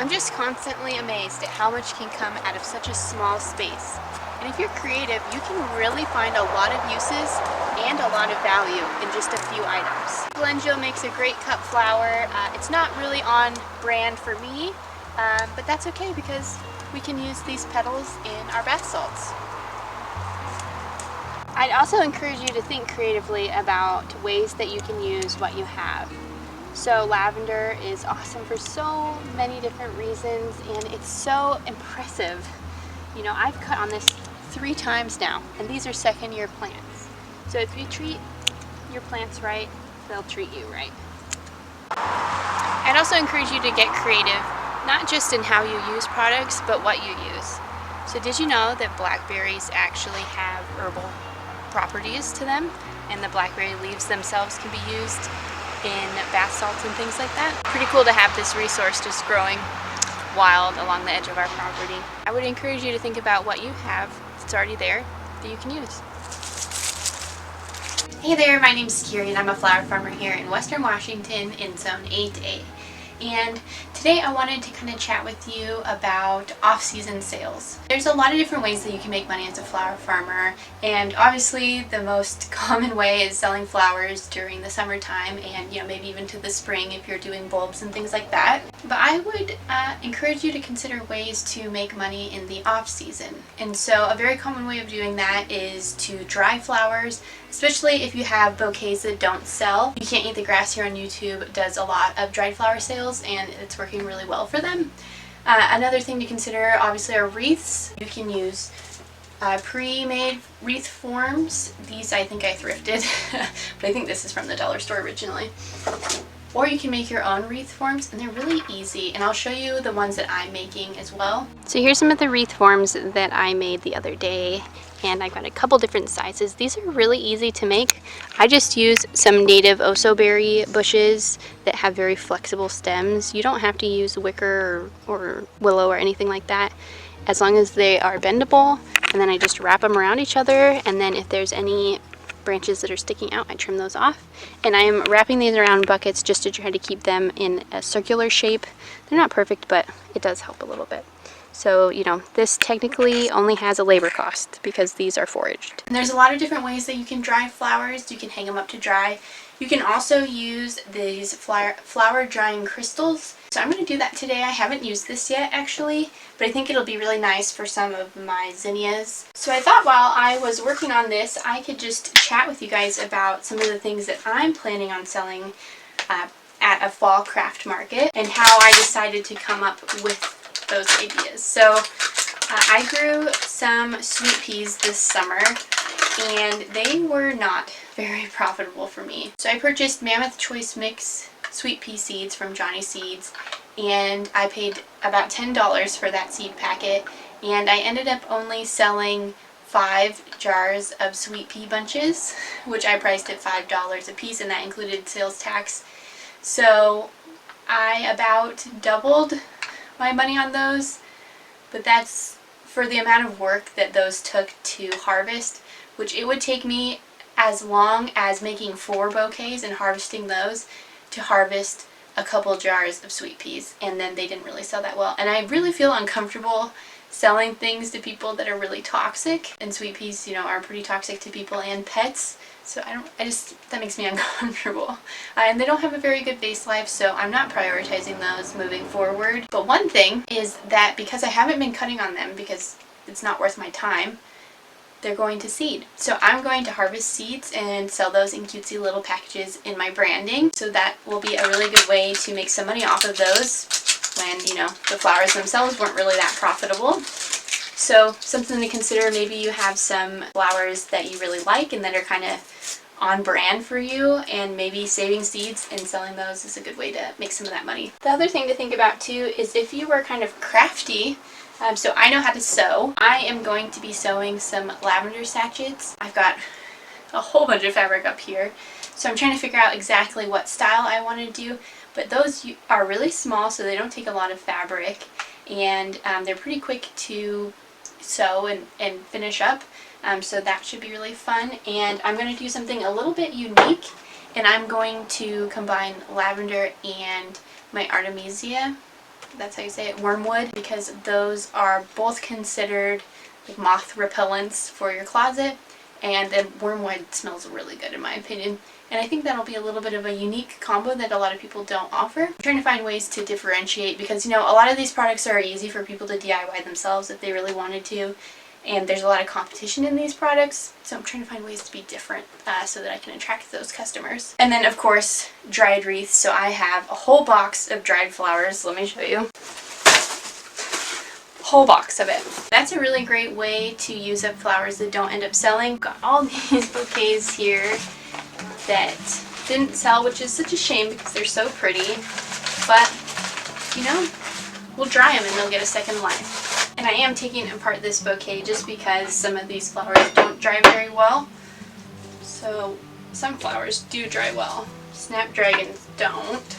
I'm just constantly amazed at how much can come out of such a small space. And if you're creative, you can really find a lot of uses and a lot of value in just a few items. Glendial makes a great cut flower. It's not really on brand for me, but that's okay because we can use these petals in our bath salts. I'd also encourage you to think creatively about ways that you can use what you have. So lavender is awesome for so many different reasons, and it's so impressive. You know, I've cut on this 3 times now, and these are second-year plants. So if you treat your plants right, they'll treat you right. I'd also encourage you to get creative, not just in how you use products, but what you use. So did you know that blackberries actually have herbal properties to them, and the blackberry leaves themselves can be used in bath salts and things like that? Pretty cool to have this resource just growing wild along the edge of our property. I would encourage you to think about what you have that's already there that you can use. Hey there, my name's Kiri and I'm a flower farmer here in Western Washington in Zone 8A. And today I wanted to kind of chat with you about off-season sales. There's a lot of different ways that you can make money as a flower farmer, and obviously the most common way is selling flowers during the summertime and maybe even to the spring if you're doing bulbs and things like that. But I would encourage you to consider ways to make money in the off-season. And so a very common way of doing that is to dry flowers, especially if you have bouquets that don't sell. You Can't Eat the Grass here on YouTube does a lot of dried flower sales, and it's working really well for them. Another thing to consider obviously are wreaths. You can use pre-made wreath forms. These I think I thrifted, but I think this is from the dollar store originally. Or you can make your own wreath forms, and they're really easy, and I'll show you the ones that I'm making as well. So here's some of the wreath forms that I made the other day, and I've got a couple different sizes. These are really easy to make. I just use some native osoberry bushes that have very flexible stems. You don't have to use wicker or willow or anything like that, as long as they are bendable. And then I just wrap them around each other, and then if there's any branches that are sticking out, I trim those off. And I am wrapping these around buckets just to try to keep them in a circular shape. They're not perfect, but it does help a little bit. So, this technically only has a labor cost because these are foraged. And there's a lot of different ways that you can dry flowers. You can hang them up to dry. You can also use these flower drying crystals. So I'm going to do that today. I haven't used this yet actually, but I think it'll be really nice for some of my zinnias. So I thought while I was working on this, I could just chat with you guys about some of the things that I'm planning on selling at a fall craft market and how I decided to come up with those ideas. So I grew some sweet peas this summer, and they were not very profitable for me. So I purchased Mammoth Choice Mix sweet pea seeds from Johnny Seeds, and I paid about $10 for that seed packet, and I ended up only selling 5 jars of sweet pea bunches, which I priced at $5 a piece, and that included sales tax. So I about doubled my money on those, but that's for the amount of work that those took to harvest, which it would take me as long as making 4 bouquets and harvesting those to harvest a couple jars of sweet peas, and then they didn't really sell that well. And I really feel uncomfortable selling things to people that are really toxic, and sweet peas, are pretty toxic to people and pets. So that makes me uncomfortable. And they don't have a very good base life, so I'm not prioritizing those moving forward. But one thing is that because I haven't been cutting on them because it's not worth my time, they're going to seed. So I'm going to harvest seeds and sell those in cutesy little packages in my branding. So that will be a really good way to make some money off of those when, the flowers themselves weren't really that profitable. So something to consider, maybe you have some flowers that you really like and that are kind of on brand for you, and maybe saving seeds and selling those is a good way to make some of that money. The other thing to think about too is if you were kind of crafty, so I know how to sew. I am going to be sewing some lavender sachets. I've got a whole bunch of fabric up here, so I'm trying to figure out exactly what style I want to do, but those are really small, so they don't take a lot of fabric, and they're pretty quick to sew and finish up, so that should be really fun. And I'm going to do something a little bit unique, and I'm going to combine lavender and my artemisia that's how you say it, wormwood, because those are both considered like moth repellents for your closet, and then wormwood smells really good in my opinion. And I think that'll be a little bit of a unique combo that a lot of people don't offer. I'm trying to find ways to differentiate because, you know, a lot of these products are easy for people to DIY themselves if they really wanted to. And there's a lot of competition in these products. So I'm trying to find ways to be different so that I can attract those customers. And then, of course, dried wreaths. So I have a whole box of dried flowers. Let me show you. Whole box of it. That's a really great way to use up flowers that don't end up selling. Got all these bouquets here that didn't sell, which is such a shame because they're so pretty, but you know, we'll dry them and they'll get a second life. And I am taking apart this bouquet just because some of these flowers don't dry very well. So some flowers do dry well, snapdragons don't.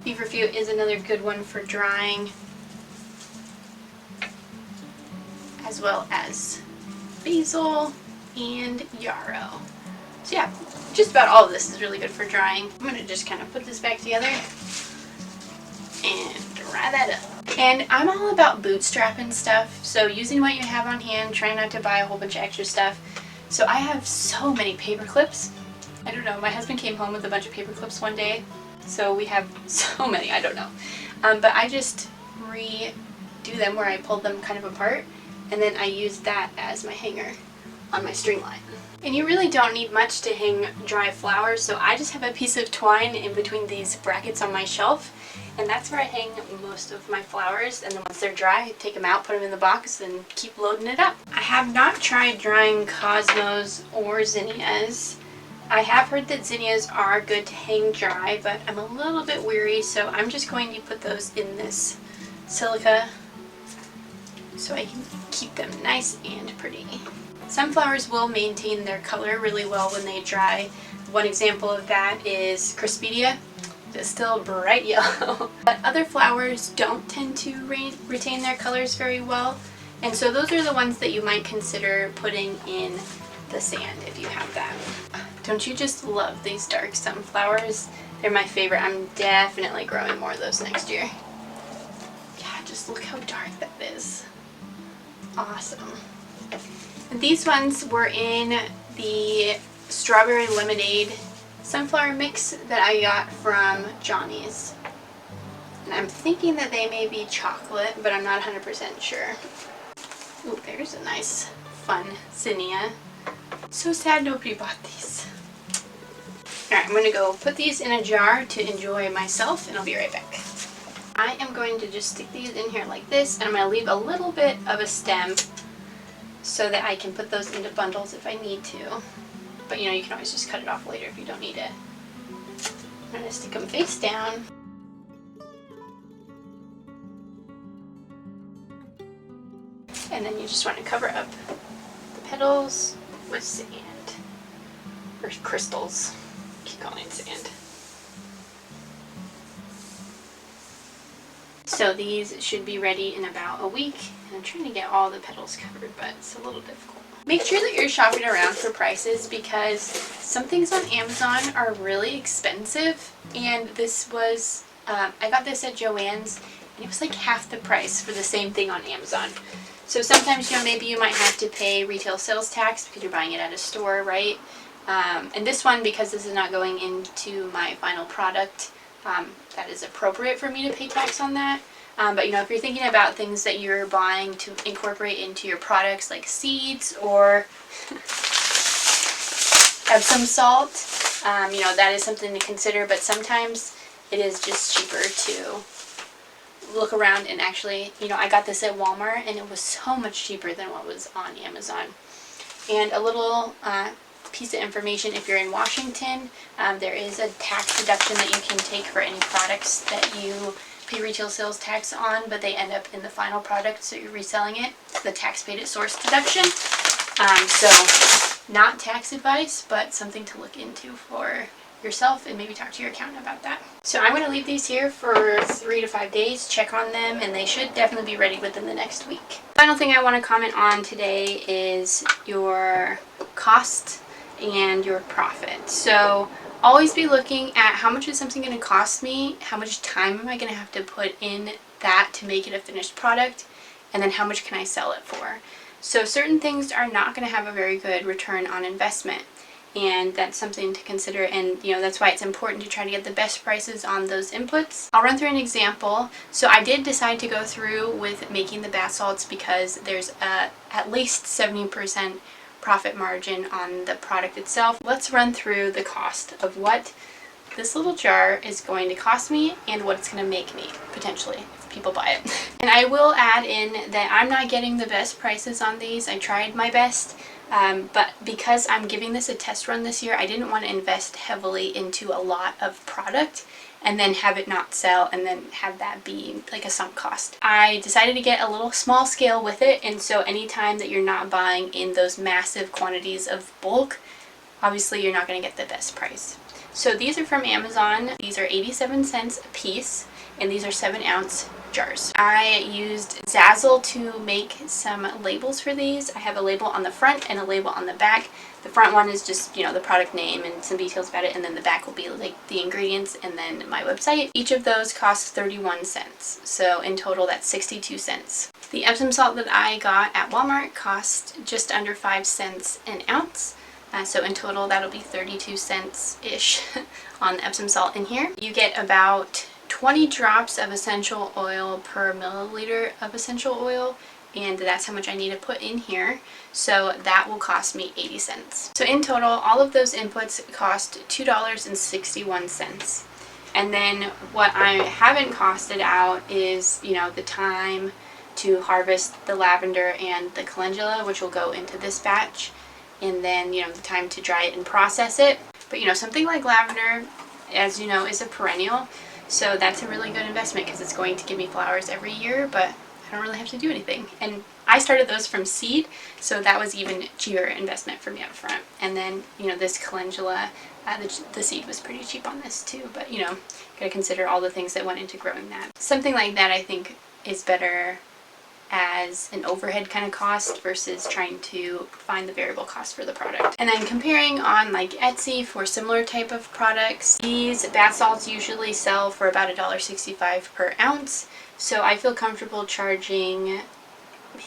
Feverfew is another good one for drying, as well as basil and yarrow. So yeah, just about all of this is really good for drying. I'm going to just kind of put this back together and dry that up. And I'm all about bootstrapping stuff, so using what you have on hand, try not to buy a whole bunch of extra stuff. So I have so many paper clips. I don't know, my husband came home with a bunch of paper clips one day, so we have so many, I don't know. But I just redo them where I pulled them kind of apart, and then I use that as my hanger on my string line. And you really don't need much to hang dry flowers, so I just have a piece of twine in between these brackets on my shelf, and that's where I hang most of my flowers. And then once they're dry, I take them out, put them in the box, and keep loading it up. I have not tried drying cosmos or zinnias. I have heard that zinnias are good to hang dry, but I'm a little bit weary, so I'm just going to put those in this silica so I can keep them nice and pretty. Some flowers will maintain their color really well when they dry. One example of that is Crispidia. It's still bright yellow. But other flowers don't tend to retain their colors very well. And so those are the ones that you might consider putting in the sand if you have that. Don't you just love these dark sunflowers? They're my favorite. I'm definitely growing more of those next year. Yeah, just look how dark that is. Awesome. And these ones were in the strawberry lemonade sunflower mix that I got from Johnny's. And I'm thinking that they may be chocolate, but I'm not 100% sure. Ooh, there's a nice, fun zinnia. So sad nobody bought these. Alright, I'm going to go put these in a jar to enjoy myself, and I'll be right back. I am going to just stick these in here like this, and I'm going to leave a little bit of a stem so that I can put those into bundles if I need to. But you know, you can always just cut it off later if you don't need it. I'm going to stick them face down. And then you just want to cover up the petals with sand. Or crystals. Keep calling it sand. So these should be ready in about a week. And I'm trying to get all the petals covered, but it's a little difficult. Make sure that you're shopping around for prices because some things on Amazon are really expensive. And this was, I got this at Joann's, and it was like half the price for the same thing on Amazon. So sometimes, you know, maybe you might have to pay retail sales tax because you're buying it at a store, right? And this one, because this is not going into my final product, that is appropriate for me to pay tax on that. But you know, if you're thinking about things that you're buying to incorporate into your products like seeds or Epsom salt, you know, that is something to consider. But sometimes it is just cheaper to look around and actually, you know, I got this at Walmart and it was so much cheaper than what was on Amazon. And a little piece of information, if you're in Washington, there is a tax deduction that you can take for any products that you pay retail sales tax on, but they end up in the final product, so you're reselling it. The tax paid at source deduction. So not tax advice, but something to look into for yourself and maybe talk to your accountant about that. So I'm going to leave these here for 3 to 5 days, check on them, and they should definitely be ready within the next week. Final thing I want to comment on today is your cost and your profit. So always be looking at how much is something going to cost me, how much time am I going to have to put in that to make it a finished product, and then how much can I sell it for. So certain things are not going to have a very good return on investment, and that's something to consider, and that's why it's important to try to get the best prices on those inputs. I'll run through an example. So I did decide to go through with making the bath salts because there's at least 70% profit margin on the product itself. Let's run through the cost of what this little jar is going to cost me and what it's going to make me, potentially, if people buy it. And I will add in that I'm not getting the best prices on these. I tried my best, but because I'm giving this a test run this year, I didn't want to invest heavily into a lot of product and then have it not sell and then have that be like a sunk cost. I decided to get a little small scale with it, and so anytime that you're not buying in those massive quantities of bulk, obviously you're not going to get the best price. So these are from Amazon. These are 87 cents a piece, and these are 7-ounce jars. I used Zazzle to make some labels for these. I have a label on the front and a label on the back. The front one is just, the product name and some details about it, and then the back will be like the ingredients and then my website. Each of those costs 31 cents. So in total, that's 62 cents. The Epsom salt that I got at Walmart cost just under 5 cents an ounce. So in total, that'll be 32 cents-ish on the Epsom salt in here. You get about 20 drops of essential oil per milliliter of essential oil, and that's how much I need to put in here. So that will cost me 80 cents. So in total, all of those inputs cost $2.61. And then what I haven't costed out is, the time to harvest the lavender and the calendula, which will go into this batch, and then, the time to dry it and process it. But, something like lavender, as you know, is a perennial. So that's a really good investment because it's going to give me flowers every year, but I don't really have to do anything. And I started those from seed, so that was even cheaper investment for me up front. And then, this calendula, the seed was pretty cheap on this too, but, gotta consider all the things that went into growing that. Something like that I think is better as an overhead kind of cost versus trying to find the variable cost for the product. And then comparing on like Etsy for similar type of products, these bath salts usually sell for about $1.65 per ounce. So I feel comfortable charging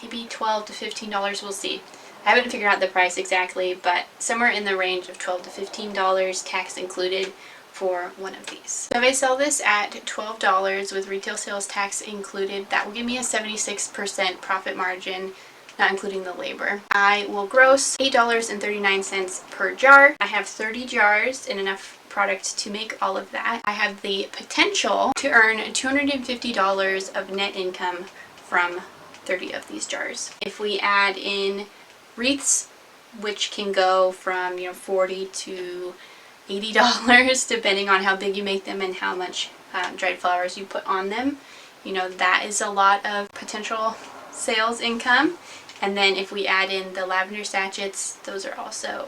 maybe $12 to $15, we'll see. I haven't figured out the price exactly, but somewhere in the range of $12 to $15, tax included, for one of these. So if I sell this at $12 with retail sales tax included, that will give me a 76% profit margin, not including the labor. I will gross $8.39 per jar. I have 30 jars and enough product to make all of that. I have the potential to earn $250 of net income from 30 of these jars. If we add in wreaths, which can go from $40 to $80 depending on how big you make them and how much dried flowers you put on them, that is a lot of potential sales income. And then if we add in the lavender sachets, those are also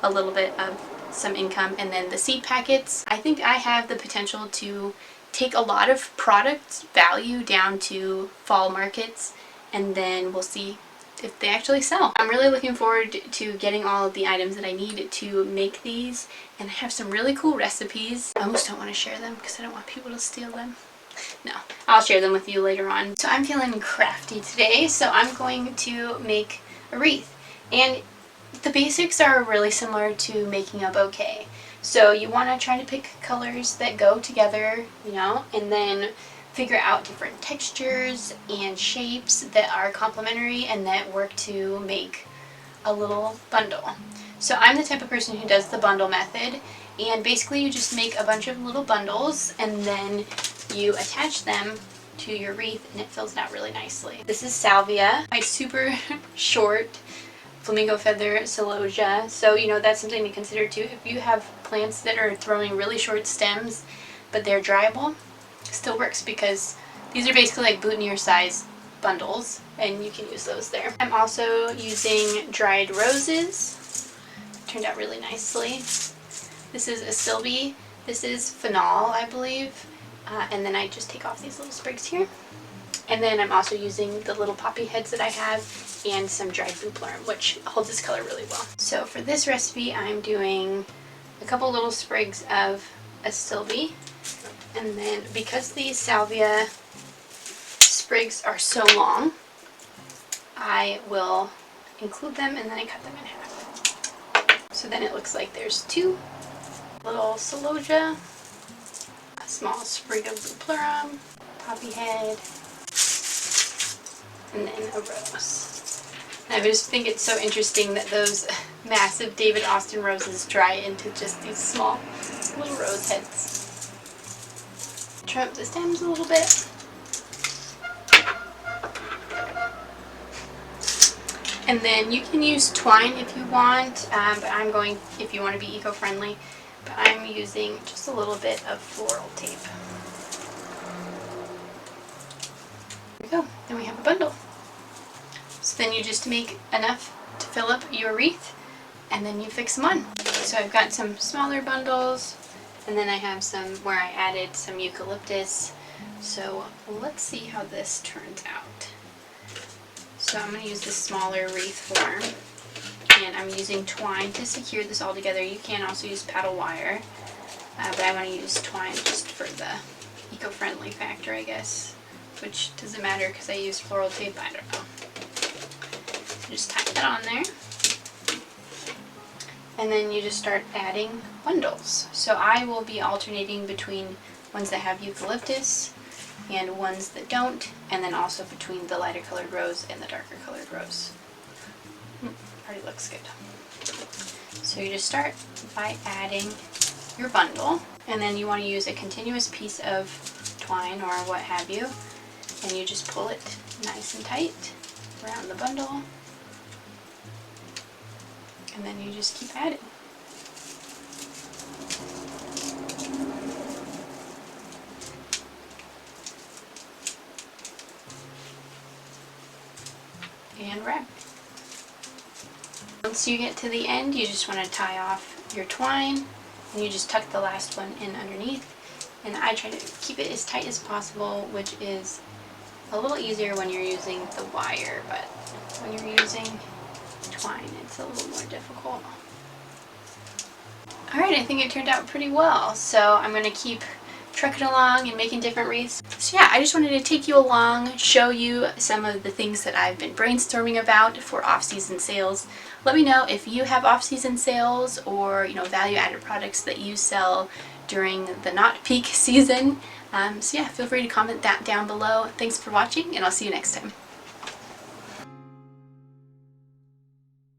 a little bit of some income. And then the seed packets, I think I have the potential to take a lot of product value down to fall markets, and then we'll see if they actually sell. I'm really looking forward to getting all of the items that I need to make these, and I have some really cool recipes. I almost don't want to share them because I don't want people to steal them. No, I'll share them with you later on. So I'm feeling crafty today, so I'm going to make a wreath. And the basics are really similar to making a bouquet. So you want to try to pick colors that go together, and then figure out different textures and shapes that are complementary and that work to make a little bundle. So I'm the type of person who does the bundle method, and basically you just make a bunch of little bundles and then you attach them to your wreath and it fills out really nicely. This is salvia, my super short flamingo feather celosia. So that's something to consider too. If you have plants that are throwing really short stems but they're dryable, still works because these are basically like boutonniere size bundles and you can use those there. I'm also using dried roses. Turned out really nicely. This is a Sylvie. This is Phenol, I believe. And then I just take off these little sprigs here. And then I'm also using the little poppy heads that I have and some dried bouplurn, which holds this color really well. So for this recipe, I'm doing a couple little sprigs of astilbe, and then because these salvia sprigs are so long, I will include them and then I cut them in half. So then it looks like there's 2 little celosia, a small sprig of buplurum, poppy head, and then a rose. And I just think it's so interesting that those massive David Austin roses dry into just these small little rose heads. Trim up the stems a little bit. And then you can use twine if you want, but I'm going, if you want to be eco-friendly, but I'm using just a little bit of floral tape. There we go. Then we have a bundle. So then you just make enough to fill up your wreath, and then you fix them on. So I've got some smaller bundles, and then I have some where I added some eucalyptus. So let's see how this turns out. So I'm going to use this smaller wreath form, and I'm using twine to secure this all together. You can also use paddle wire, but I want to use twine just for the eco-friendly factor, I guess, which doesn't matter because I use floral tape. I don't know. So just tie that on there, and then you just start adding bundles. So I will be alternating between ones that have eucalyptus and ones that don't, and then also between the lighter colored rose and the darker colored rose. Already looks good. So you just start by adding your bundle, and then you want to use a continuous piece of twine or what have you, and you just pull it nice and tight around the bundle, and then you just keep adding. And wrap. Once you get to the end, you just want to tie off your twine, and you just tuck the last one in underneath. And I try to keep it as tight as possible, which is a little easier when you're using the wire, but when you're using twine, it's a little more difficult. Alright, I think it turned out pretty well, so I'm going to keep trucking along and making different wreaths. So yeah, I just wanted to take you along, show you some of the things that I've been brainstorming about for off-season sales. Let me know if you have off-season sales or value-added products that you sell during the not peak season. So yeah, feel free to comment that down below. Thanks for watching, and I'll see you next time.